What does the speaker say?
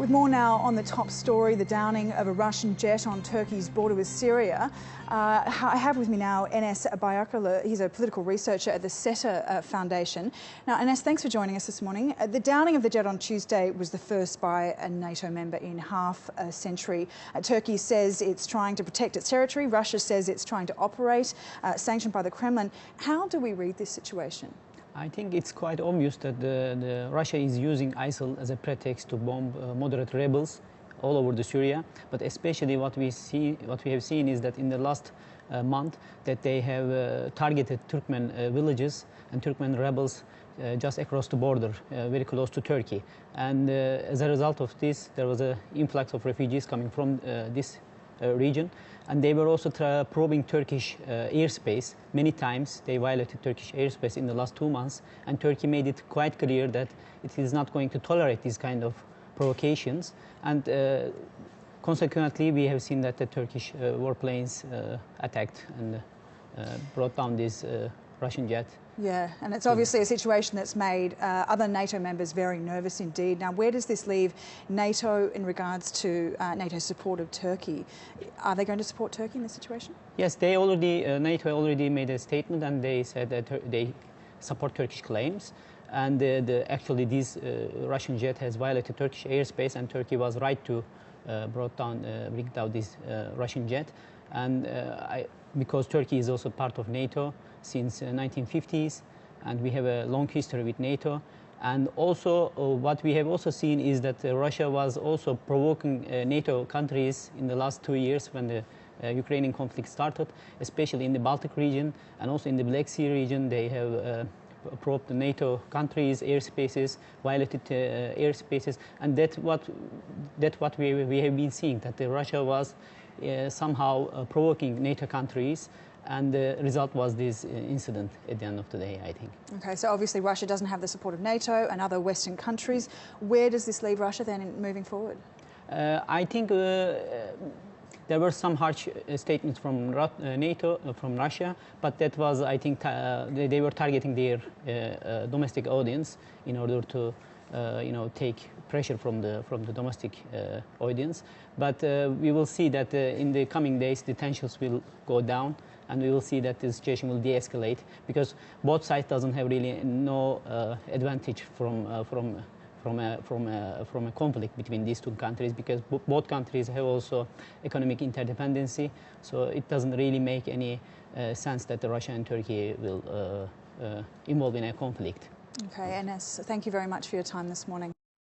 With more now on the top story, the downing of a Russian jet on Turkey's border with Syria. I have with me now Enes Bayraklı. He's a political researcher at the SETA Foundation. Now, Enes, thanks for joining us this morning. The downing of the jet on Tuesday was the first by a NATO member in half a century. Turkey says it's trying to protect its territory. Russia says it's trying to operate, sanctioned by the Kremlin. How do we read this situation? I think it's quite obvious that Russia is using ISIL as a pretext to bomb moderate rebels all over the Syria. But especially what we have seen is that in the last month that they have targeted Turkmen villages and Turkmen rebels just across the border, very close to Turkey. And as a result of this, there was an influx of refugees coming from this region, and they were also probing Turkish airspace. Many times they violated Turkish airspace in the last 2 months, and Turkey made it quite clear that it is not going to tolerate these kind of provocations. And consequently, we have seen that the Turkish warplanes attacked and brought down this Russian jet. Yeah, and it's obviously a situation that's made other NATO members very nervous indeed. Now, where does this leave NATO in regards to NATO's support of Turkey? Are they going to support Turkey in this situation? Yes, NATO already made a statement, and they said that they support Turkish claims. And actually, this Russian jet has violated Turkish airspace, and Turkey was right to bring down this Russian jet. And because Turkey is also part of NATO since 1950s, and we have a long history with NATO. And also what we have also seen is that Russia was also provoking NATO countries in the last 2 years when the Ukrainian conflict started, especially in the Baltic region and also in the Black Sea region. They have probed the NATO countries' airspaces, violated airspaces, and that's what we have been seeing, that Russia was somehow provoking NATO countries, and the result was this incident at the end of the day, I think. Okay, so obviously Russia doesn't have the support of NATO and other Western countries. Where does this leave Russia then in moving forward? I think there were some harsh statements from NATO, from Russia, but that was, I think, they were targeting their domestic audience in order to take pressure from the domestic audience. But we will see that in the coming days the tensions will go down, and we will see that the situation will de-escalate, because both sides doesn't have really no advantage from a conflict between these two countries, because both countries have also economic interdependency. So it doesn't really make any sense that Russia and Turkey will involve in a conflict. Okay, Enes, thank you very much for your time this morning.